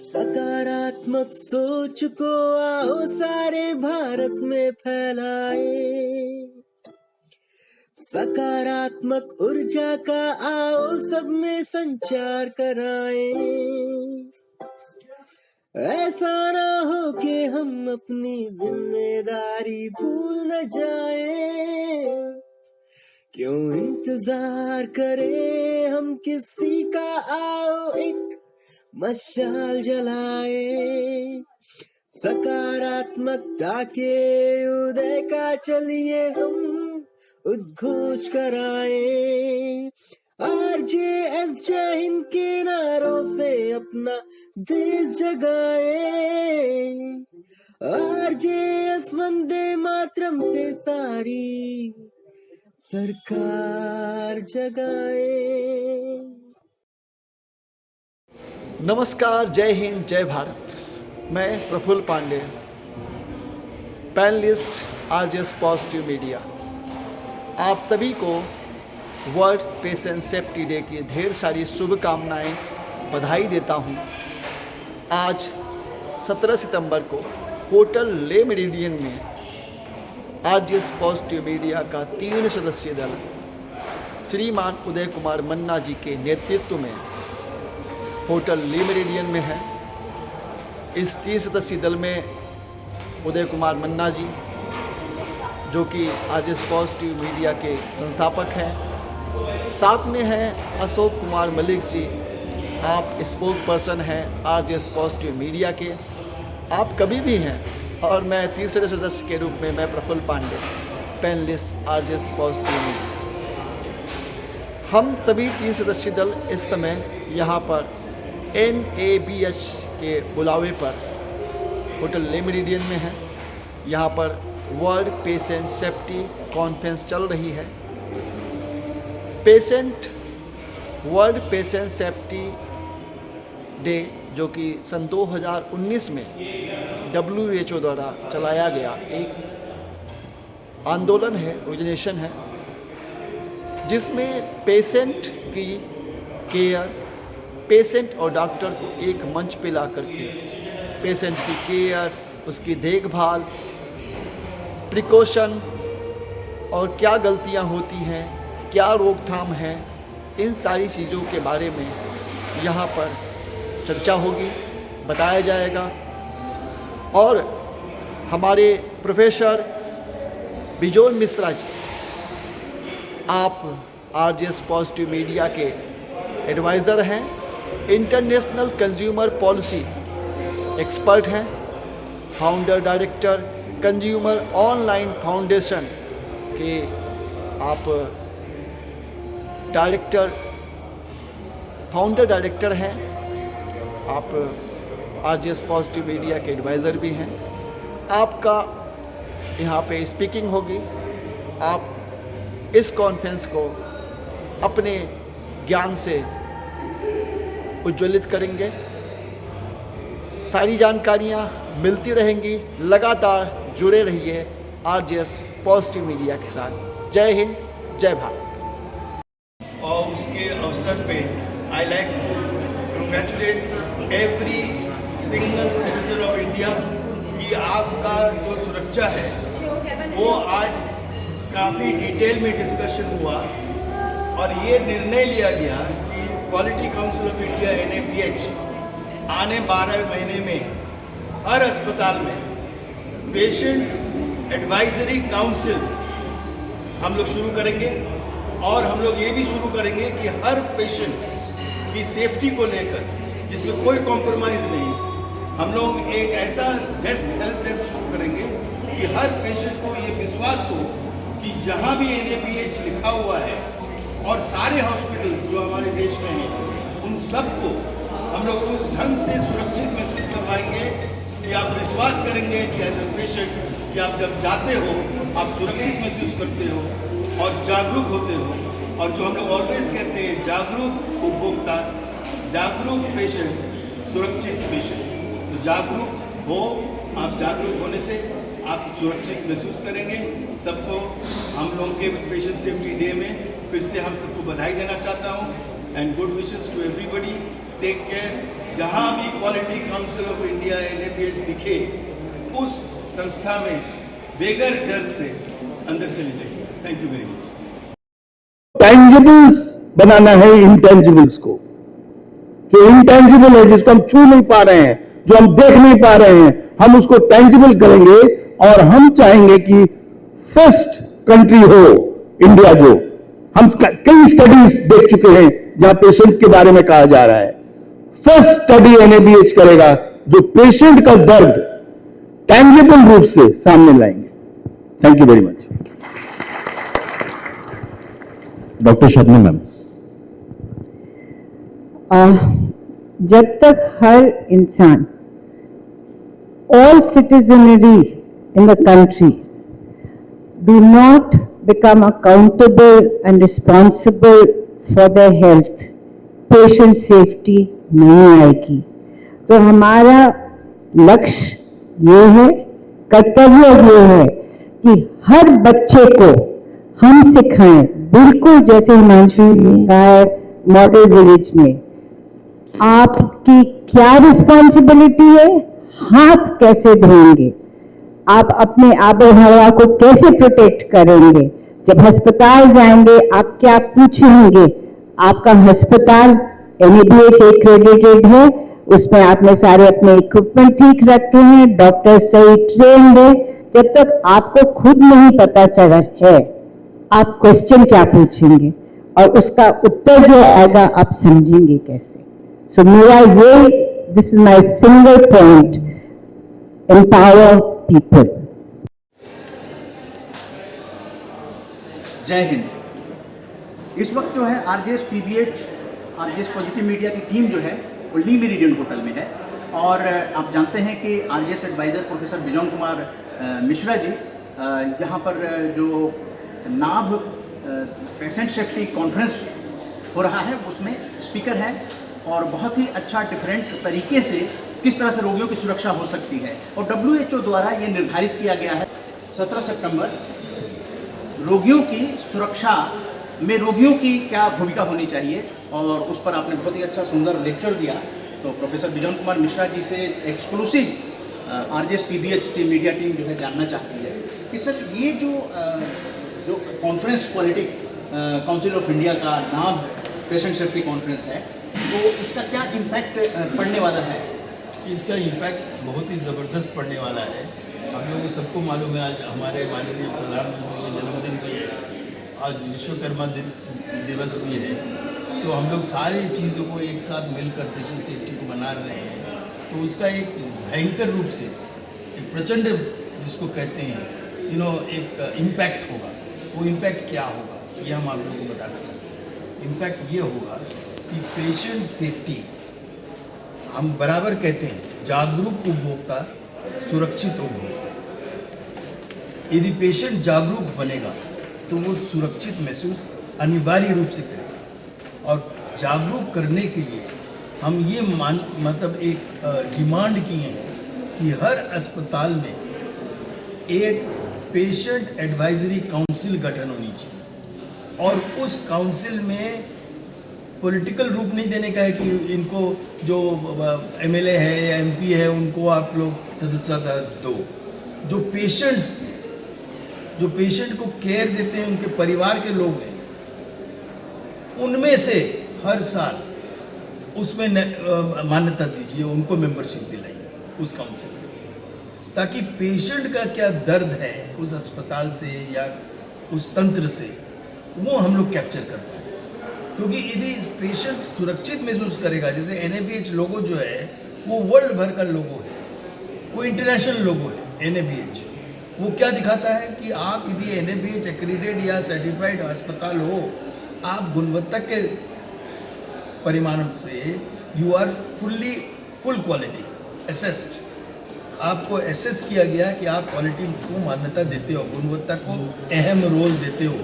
सकारात्मक सोच को आओ सारे भारत में फैलाए। सकारात्मक ऊर्जा का आओ सब में संचार कराए। ऐसा ना हो कि हम अपनी जिम्मेदारी भूल न जाए। क्यों इंतजार करें हम किसी का, आओ एक मशाल जलाए। सकारात्मकता के उदय का चलिए हम उद्घोष कराए। RJS जय हिंद के नारों से अपना देश जगाए। RJS वंदे मातरम से सारी सरकार जगाए। नमस्कार, जय हिंद, जय भारत। मैं Prafull Pandey, panellist RJS positive media. आप सभी को वर्ल्ड पेशेंट सेफ्टी डे की ढेर सारी शुभकामनाएं, बधाई देता हूं। आज 17 सितंबर को होटल ले मेरिडियन में RJS पॉजिटिव मीडिया का 3 सदस्यीय दल श्रीमान उदय कुमार मन्ना जी के नेतृत्व में होटल ले मेरिडियन में है। इस 3 सदस्यीय दल में उदय कुमार मन्ना जी, जो कि RJS पॉजिटिव मीडिया के संस्थापक हैं, साथ में हैं अशोक कुमार मलिक जी, आप स्पोक पर्सन हैं RJS पॉजिटिव मीडिया के, आप कभी भी हैं। और मैं तीसरे सदस्य के रूप में मैं Prafull Pandey, panellist RJS positive media. हम सभी 3 सदस्यीय दल इस समय यहाँ पर NABH के बुलावे पर होटल ले मेरिडियन में है। यहाँ पर वर्ल्ड पेशेंट सेफ्टी कॉन्फ्रेंस चल रही है। वर्ल्ड पेशेंट सेफ्टी डे, जो कि सन 2019 में WHO द्वारा चलाया गया एक आंदोलन है, ऑर्गेनाइजेशन है, जिसमें पेशेंट की केयर, पेशेंट और डॉक्टर को एक मंच पे ला करके पेशेंट की केयर, उसकी देखभाल, प्रिकॉशन और क्या गलतियां होती हैं, क्या रोकथाम है, इन सारी चीज़ों के बारे में यहाँ पर चर्चा होगी, बताया जाएगा। और हमारे प्रोफेसर बिजोर मिश्रा जी, आप RJS पॉजिटिव मीडिया के एडवाइज़र हैं, इंटरनेशनल कंज्यूमर पॉलिसी एक्सपर्ट हैं, founder director consumer online foundation के आप फाउंडर डायरेक्टर हैं, आप RJS पॉजिटिव मीडिया के एडवाइज़र भी हैं। आपका यहाँ पे स्पीकिंग होगी। आप इस कॉन्फ्रेंस को अपने ज्ञान से उज्ज्वलित करेंगे। सारी जानकारियाँ मिलती रहेंगी। लगातार जुड़े रहिए RJS पॉजिटिव मीडिया के साथ। जय हिंद, जय भारत। और उसके अवसर पे I like to congratulate every single citizen of India कि आपका जो सुरक्षा है वो आज काफ़ी डिटेल में डिस्कशन हुआ और ये निर्णय लिया गया कि quality council of India NABH आने 12 महीने में हर अस्पताल में पेशेंट एडवाइजरी काउंसिल हम लोग शुरू करेंगे। और हम लोग ये भी शुरू करेंगे कि हर पेशेंट की सेफ्टी को लेकर, जिसमें कोई कॉम्प्रोमाइज़ नहीं, हम लोग एक ऐसा हेल्प डेस्क शुरू करेंगे कि हर पेशेंट को ये विश्वास हो कि जहाँ भी NABH लिखा हुआ है और सारे हॉस्पिटल्स जो हमारे देश में हैं उन सबको हम लोग उस ढंग से सुरक्षित महसूस कर पाएंगे कि आप विश्वास करेंगे कि एज ए पेशेंट कि आप जब जाते हो आप सुरक्षित महसूस करते हो और जागरूक होते हो। और जो हम लोग ऑलवेज कहते हैं, जागरूक उपभोक्ता, जागरूक पेशेंट, सुरक्षित पेशेंट। तो जागरूक हो, आप जागरूक होने से आप सुरक्षित महसूस करेंगे। सबको हम लोगों के पेशेंट सेफ्टी डे में फिर से हम सबको बधाई देना चाहता हूँ and good wishes to everybody. Take care. जहाँ भी quality council of India NABH दिखे उस संस्था में बेगर डर से अंदर चली जाइए। Thank you very much. Tangibles बनाना है इंटेंजिबल्स को, कि इंटेंजिबल है जिसको हम छू नहीं पा रहे हैं, जो हम देख नहीं पा रहे हैं, हम उसको टैंजिबल करेंगे। और हम चाहेंगे कि फर्स्ट कंट्री हो इंडिया, जो हम कई स्टडीज देख चुके हैं जहां पेशेंट्स के बारे में कहा जा रहा है, फर्स्ट स्टडी NABH करेगा जो पेशेंट का दर्द टैंजिबल रूप से सामने लाएंगे। Thank you very much. Doctor Shabnam ma'am. जब तक हर इंसान, all citizenry in the country do not become accountable and responsible for their health, patient safety नहीं आएगी। तो हमारा लक्ष्य ये है, कर्तव्य ये है कि हर बच्चे को हम सिखाएं, बिल्कुल जैसे हिमांशु ने कहा है मॉडल विलेज में, आपकी क्या रिस्पॉन्सिबिलिटी है, हाथ कैसे धोएंगे, आप अपने आबो हवा को कैसे प्रोटेक्ट करेंगे, जब अस्पताल जाएंगे आप क्या पूछेंगे, आपका अस्पताल NABH एक्रेडिटेड है, उसमें आपने सारे अपने इक्विपमेंट ठीक रखे हैं, डॉक्टर सही ट्रेंड है। जब तक आपको खुद नहीं पता चला है आप क्वेश्चन क्या पूछेंगे और उसका उत्तर जो आएगा आप समझेंगे कैसे। सो मेरा ये, this is my single point, empower people. जय हिंद। इस वक्त जो है RJS PBH, RJS positive media की टीम जो है वो ली मेरिडियन होटल में है। और आप जानते हैं कि RJS adviser professor Bijon Kumar Mishra ji यहाँ पर जो नाभ पेशेंट सेफ्टी कॉन्फ्रेंस हो रहा है उसमें स्पीकर हैं, और बहुत ही अच्छा डिफरेंट तरीके से किस तरह से रोगियों की सुरक्षा हो सकती है। और WHO द्वारा ये निर्धारित किया गया है 17 सितंबर, रोगियों की सुरक्षा में रोगियों की क्या भूमिका होनी चाहिए, और उस पर आपने बहुत ही अच्छा सुंदर लेक्चर दिया। तो प्रोफेसर बिजोन कुमार मिश्रा जी से एक्सक्लूसिव RJS PBH की मीडिया टीम जो है जानना चाहती है कि सर ये जो conference quality council of India का नाम पेशेंट सेफ्टी कॉन्फ्रेंस है, तो इसका क्या इम्पैक्ट पड़ने वाला है? इसका इम्पैक्ट बहुत ही ज़बरदस्त पड़ने वाला है। आप लोगों को सबको मालूम है आज हमारे माननीय प्रधानमंत्री का जन्मदिन भी है, आज विश्वकर्मा दिवस भी है, तो हम लोग सारी चीज़ों को एक साथ मिलकर पेशेंट सेफ्टी को मना रहे हैं। तो उसका एक भयंकर रूप से एक प्रचंड जिसको कहते हैं एक इम्पैक्ट होगा। वो इम्पैक्ट क्या होगा ये हम आप लोगों को बताना चाहते हैं। इम्पैक्ट ये होगा कि पेशेंट सेफ्टी, हम बराबर कहते हैं जागरूक उपभोक्ता सुरक्षित उपभोक्ता। यदि पेशेंट जागरूक बनेगा तो वो सुरक्षित महसूस अनिवार्य रूप से करेगा। और जागरूक करने के लिए हम ये मतलब एक डिमांड किए हैं कि हर अस्पताल में एक पेशेंट एडवाइजरी काउंसिल गठन होनी चाहिए, और उस काउंसिल में पॉलिटिकल रूप नहीं देने का है कि इनको जो MLA है या MP है उनको आप लोग सदस्यता दो। जो पेशेंट को केयर देते हैं, उनके परिवार के लोग हैं, उनमें से हर साल उसमें मान्यता दीजिए, उनको मेंबरशिप दिलाइए उस काउंसिल में, ताकि पेशेंट का क्या दर्द है उस अस्पताल से या उस तंत्र से वो हम लोग कैप्चर कर पाए। क्योंकि यदि पेशेंट सुरक्षित महसूस करेगा, जैसे NABH लोगो जो है वो वर्ल्ड भर का लोगो है, वो इंटरनेशनल लोगो है NABH। वो क्या दिखाता है कि आप यदि NABH एक्रेडिटेड या सर्टिफाइड अस्पताल हो, आप गुणवत्ता के परिमाण से you are full quality assessed. आपको एसेस किया गया कि आप क्वालिटी को मान्यता देते हो, गुणवत्ता को अहम रोल देते हो,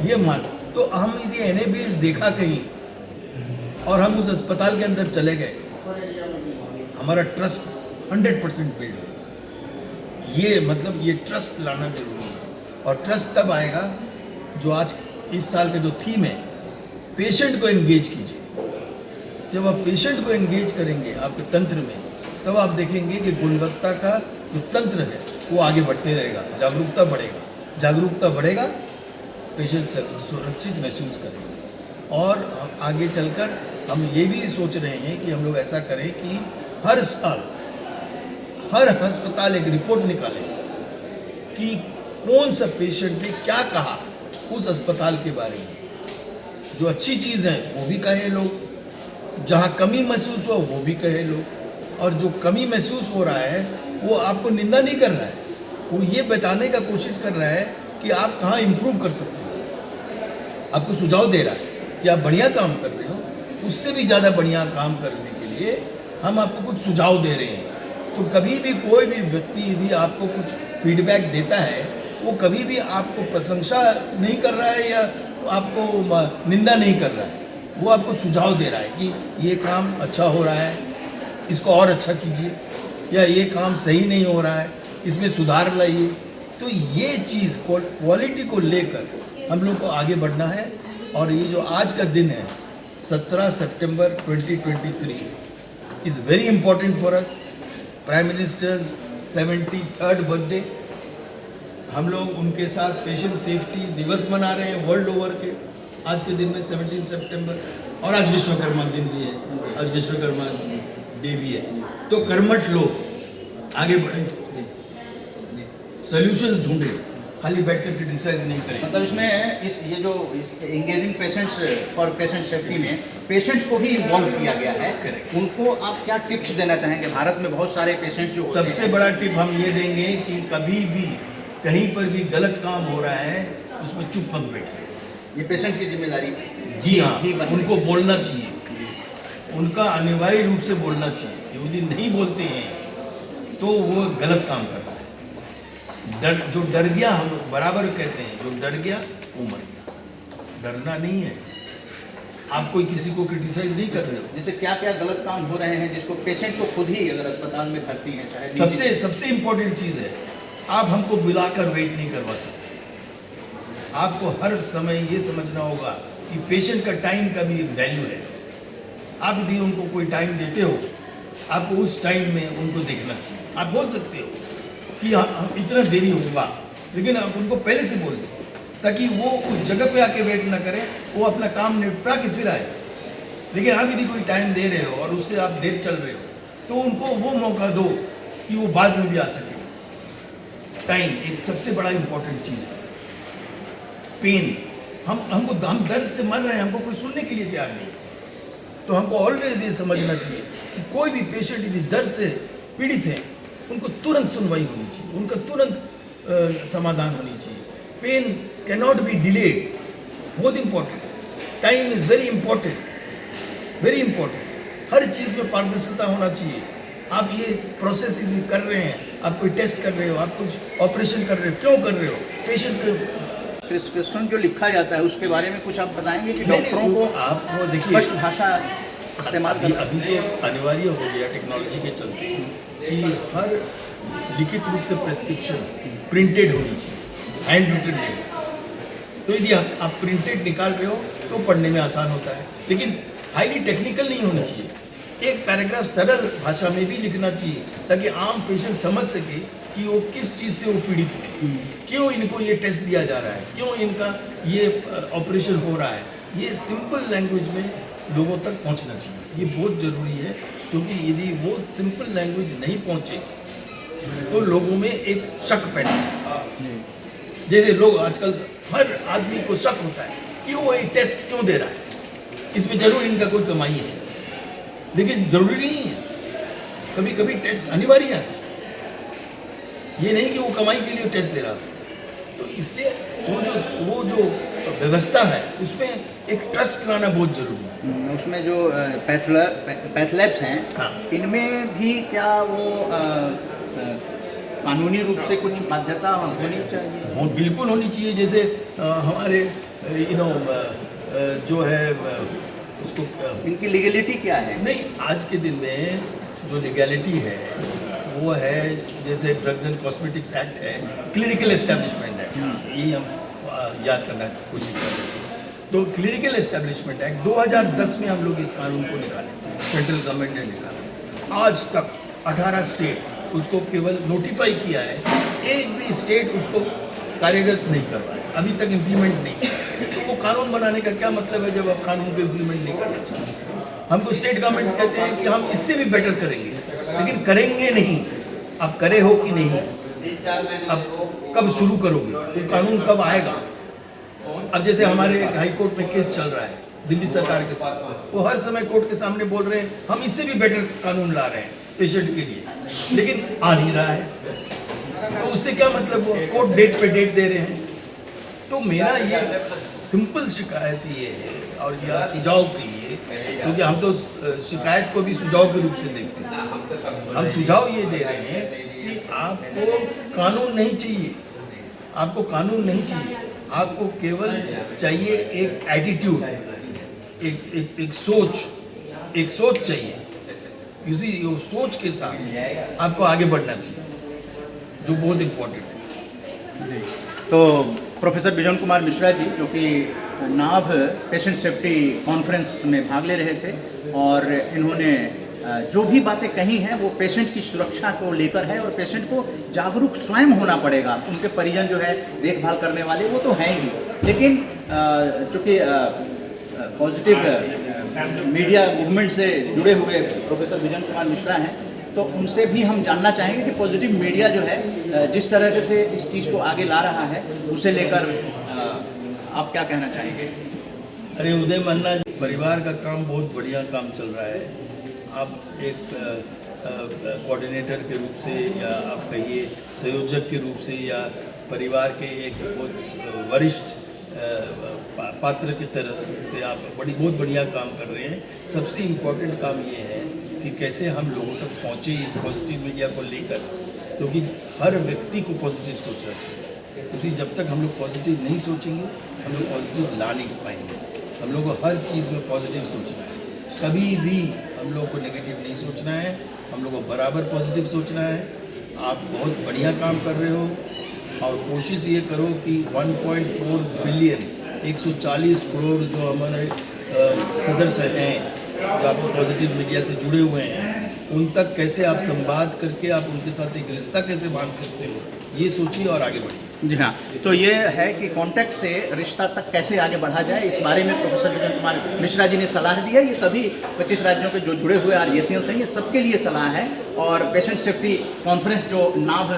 ये मान। तो हम यदि NABH देखा कहीं और हम उस अस्पताल के अंदर चले गए, हमारा ट्रस्ट 100% बिल्ड होगा। ये मतलब ये ट्रस्ट लाना जरूरी है, और ट्रस्ट तब आएगा जो आज इस साल का जो थीम है, पेशेंट को एंगेज कीजिए। जब आप पेशेंट को एंगेज करेंगे आपके तंत्र में, तब आप देखेंगे कि गुणवत्ता का जो तंत्र है वो आगे बढ़ते रहेगा, जागरूकता बढ़ेगा, पेशेंट सुरक्षित महसूस करेंगे। और आगे चलकर हम ये भी सोच रहे हैं कि हम लोग ऐसा करें कि हर साल हर अस्पताल एक रिपोर्ट निकाले कि कौन सा पेशेंट ने क्या कहा उस अस्पताल के बारे में। जो अच्छी चीज़ है वो भी कहे लोग, जहाँ कमी महसूस हो वो भी कहे लोग, और जो कमी महसूस हो रहा है वो आपको निंदा नहीं कर रहा है, वो ये बताने का कोशिश कर रहा है कि आप कहाँ इम्प्रूव कर सकते हो, आपको सुझाव दे रहा है कि आप बढ़िया काम कर रहे हो, उससे भी ज़्यादा बढ़िया काम करने के लिए हम आपको कुछ सुझाव दे रहे हैं। तो कभी भी कोई भी व्यक्ति यदि आपको कुछ फीडबैक देता है, वो कभी भी आपको प्रशंसा नहीं कर रहा है या आपको निंदा नहीं कर रहा है, वो आपको सुझाव दे रहा है कि ये काम अच्छा हो रहा है, इसको और अच्छा कीजिए, या ये काम सही नहीं हो रहा है, इसमें सुधार लाइए। तो ये चीज़ क्वालिटी को लेकर हम लोग को आगे बढ़ना है। और ये जो आज का दिन है 17 सितंबर 2023 is very important for us. Prime ministers 73rd birthday, हम लोग उनके साथ पेशेंट सेफ्टी दिवस मना रहे हैं वर्ल्ड ओवर के आज के दिन में 17 सितंबर, और आज विश्वकर्मा दिन भी है, आज विश्वकर्मा डे भी है। तो कर्मठ लोग आगे बढ़े, सॉल्यूशंस ढूंढे, खाली बैठकर क्रिटिसाइज नहीं करें। मतलब इसमें इस engaging patients for patient safety में पेशेंट्स को भी इन्वॉल्व किया गया है। Correct. उनको आप क्या टिप्स देना चाहेंगे? भारत में बहुत सारे पेशेंट्स जो होते सबसे हैं। बड़ा टिप हम ये देंगे कि कभी भी कहीं पर भी गलत काम हो रहा है उसमें चुप मत बैठिए। ये पेशेंट्स की जिम्मेदारी जी हाँ, ही बनती है। उनको बोलना चाहिए, उनका अनिवार्य रूप से बोलना चाहिए। यदि नहीं बोलते हैं तो वो गलत काम कर रहा है। जो डर गया, हम बराबर कहते हैं, जो डर गया वो मर गया। डरना नहीं है, आप कोई किसी को क्रिटिसाइज नहीं कर रहे हो। जैसे क्या क्या गलत काम हो रहे हैं जिसको पेशेंट को खुद ही अगर अस्पताल में भर्ती है, चाहे सबसे इम्पोर्टेंट चीज़ है, आप हमको बुलाकर वेट नहीं करवा सकते। आपको हर समय ये समझना होगा कि पेशेंट का टाइम का भी वैल्यू है। आप यदि उनको कोई टाइम देते हो, आपको उस टाइम में उनको देखना चाहिए। आप बोल सकते हो कि हम इतना देरी होगा, लेकिन आप उनको पहले से बोल दो ताकि वो उस जगह पे आके वेट ना करें, वो अपना काम निपटा के फिर आए। लेकिन आप यदि कोई टाइम दे रहे हो और उससे आप देर चल रहे हो, तो उनको वो मौका दो कि वो बाद में भी आ सके। टाइम एक सबसे बड़ा इम्पोर्टेंट चीज़ है। पेन, हम दर्द से मर रहे हैं, हमको कोई सुनने के लिए तैयार नहीं। तो हमको ऑलवेज ये समझना चाहिए कि कोई भी पेशेंट यदि दर्द से पीड़ित है, उनको तुरंत सुनवाई होनी चाहिए, उनका तुरंत समाधान होनी चाहिए। Pain can not be delayed, बहुत important. Time is very important, very important. हर चीज़ में पारदर्शिता होना चाहिए। आप ये प्रोसेस यदि कर रहे हैं, आप कोई टेस्ट कर रहे हो, आप कुछ ऑपरेशन कर रहे हो, क्यों कर रहे हो? पेशेंट को प्रिस्क्रिप्शन जो लिखा जाता है उसके बारे में कुछ आप बताएंगे कि डॉक्टरों को आपको देखिए, स्पष्ट भाषा इस्तेमाल करना अभी तो अनिवार्य हो गया टेक्नोलॉजी के चलते कि हर लिखित रूप से प्रेस्क्रिप्शन प्रिंटेड होनी चाहिए, हैंड रिटन नहीं। तो यदि आप प्रिंटेड निकाल रहे हो तो पढ़ने में आसान होता है, लेकिन हाईली टेक्निकल नहीं होना चाहिए। एक पैराग्राफ सरल भाषा में भी लिखना चाहिए ताकि आम पेशेंट समझ सके कि वो किस चीज़ से वो पीड़ित है, क्यों इनको ये टेस्ट दिया जा रहा है, क्यों इनका ये ऑपरेशन हो रहा है। ये सिंपल लैंग्वेज में लोगों तक पहुंचना चाहिए, ये बहुत ज़रूरी है। क्योंकि यदि वो सिंपल लैंग्वेज नहीं पहुंचे तो लोगों में एक शक पैदा है। जैसे लोग आजकल हर आदमी को शक होता है कि वो ये टेस्ट क्यों दे रहा है, इसमें जरूर इनका कोई कमाई है, लेकिन जरूरी नहीं है। कभी कभी टेस्ट अनिवार्य है, ये नहीं कि वो कमाई के लिए टेस्ट दे रहा। तो इसलिए वो जो व्यवस्था है उसमें एक ट्रस्ट लाना बहुत जरूरी है। उसमें जो पैथलैब्स हैं, हाँ। इनमें भी क्या वो कानूनी रूप से कुछ बाध्यता होनी चाहिए? वो बिल्कुल होनी चाहिए। जैसे हमारे जो है उसको इनकी लीगलिटी क्या है? नहीं, आज के दिन में जो लीगैलिटी है वो है, जैसे ड्रग्स एंड कॉस्मेटिक्स एक्ट है, क्लिनिकल एस्टेब्लिशमेंट है, ये हम याद करना कोशिश कर रहे हैं। तो क्लिनिकल एस्टेब्लिशमेंट एक्ट 2010 में हम लोग इस कानून को निकाले, सेंट्रल गवर्नमेंट ने निकाला। आज तक 18 स्टेट उसको केवल नोटिफाई किया है, एक भी स्टेट उसको कार्यगत नहीं कर रहा है, अभी तक इम्प्लीमेंट नहीं। तो वो कानून बनाने का क्या मतलब है जब आप कानून को इम्प्लीमेंट नहीं करना चाहते? हमको स्टेट गवर्नमेंट्स कहते हैं कि हम इससे भी बेटर करेंगे, लेकिन करेंगे नहीं। आप करे हो कि नहीं? अब कब शुरू करोगे? कानून कब आएगा? अब जैसे हमारे हाई कोर्ट में केस चल रहा है दिल्ली सरकार के साथ, वो हर समय कोर्ट के सामने बोल रहे हैं हम इससे भी बेटर कानून ला रहे हैं पेशेंट के लिए, लेकिन आ नहीं रहा है। तो उससे क्या मतलब? वो कोर्ट डेट पे डेट दे रहे हैं। तो मेरा ये सिंपल शिकायत ये है, और यह सुझाव की है, क्योंकि हम तो शिकायत को भी सुझाव के रूप से देखते हैं। हम सुझाव ये दे रहे हैं कि आपको कानून नहीं चाहिए, आपको कानून नहीं चाहिए, आपको केवल चाहिए एक एटीट्यूड, एक सोच चाहिए। उसी सोच के साथ आपको आगे बढ़ना चाहिए, जो बहुत इम्पोर्टेंट है। तो प्रोफेसर बिजन कुमार मिश्रा जी, जो कि नाभ पेशेंट सेफ्टी कॉन्फ्रेंस में भाग ले रहे थे, और इन्होंने जो भी बातें कही हैं वो पेशेंट की सुरक्षा को लेकर है, और पेशेंट को जागरूक स्वयं होना पड़ेगा। उनके परिजन जो है देखभाल करने वाले वो तो हैं ही, लेकिन चूँकि पॉजिटिव मीडिया मूवमेंट से जुड़े हुए प्रोफेसर बिजन कुमार मिश्रा हैं, तो उनसे भी हम जानना चाहेंगे कि पॉजिटिव मीडिया जो है जिस तरह से इस चीज़ को आगे ला रहा है, उसे लेकर आप क्या कहना चाहेंगे? अरे उदय मन्ना जी, परिवार का काम बहुत बढ़िया काम चल रहा है। आप एक कोऑर्डिनेटर के रूप से, या आप कहिए संयोजक के रूप से, या परिवार के एक बहुत वरिष्ठ पात्र की तरह से आप बहुत बढ़िया काम कर रहे हैं। सबसे इम्पोर्टेंट काम ये है कि कैसे हम लोगों तक पहुँचे इस पॉजिटिव मीडिया को लेकर, क्योंकि हर व्यक्ति को पॉजिटिव सोचना चाहिए। उसी जब तक हम लोग पॉजिटिव नहीं सोचेंगे, हम लोग पॉजिटिव ला नहीं पाएंगे। हम लोग को हर चीज़ में पॉजिटिव सोचना है, कभी भी हम लोग को नेगेटिव नहीं सोचना है, हम लोग को बराबर पॉजिटिव सोचना है। आप बहुत बढ़िया काम कर रहे हो, और कोशिश ये करो कि 1.4 बिलियन 140 करोड़ जो हमारे सदस्य हैं, जो आपको पॉजिटिव मीडिया से जुड़े हुए हैं, उन तक कैसे आप संवाद करके आप उनके साथ एक रिश्ता कैसे बांध सकते हो, ये सोचिए और आगे बढ़िए। जी हाँ, तो ये है कि कांटेक्ट से रिश्ता तक कैसे आगे बढ़ा जाए, इस बारे में प्रोफेसर बिजन कुमार मिश्रा जी ने सलाह दी है। ये सभी 25 राज्यों के जो जुड़े हुए आरजेसीएंस हैं, ये सबके लिए सलाह है। और पेशेंट सेफ्टी कॉन्फ्रेंस जो नाभ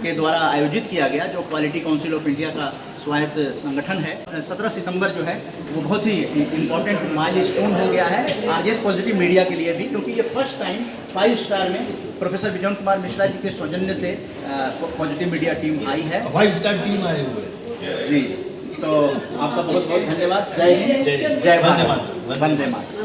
के द्वारा आयोजित किया गया, जो क्वालिटी काउंसिल ऑफ इंडिया का स्वायत्त संगठन है, 17 सितंबर जो है वो बहुत ही इम्पोर्टेंट माइलस्टोन हो गया है आरजेएस पॉजिटिव मीडिया के लिए भी, क्योंकि ये फर्स्ट टाइम 5 स्टार में प्रोफेसर बिजन कुमार मिश्रा जी के सौजन्य से पॉजिटिव मीडिया टीम आई है। 5 स्टार टीम आए हुए जी, तो आपका बहुत बहुत धन्यवाद। जय हिंद, जय भारत, वंदे मातरम।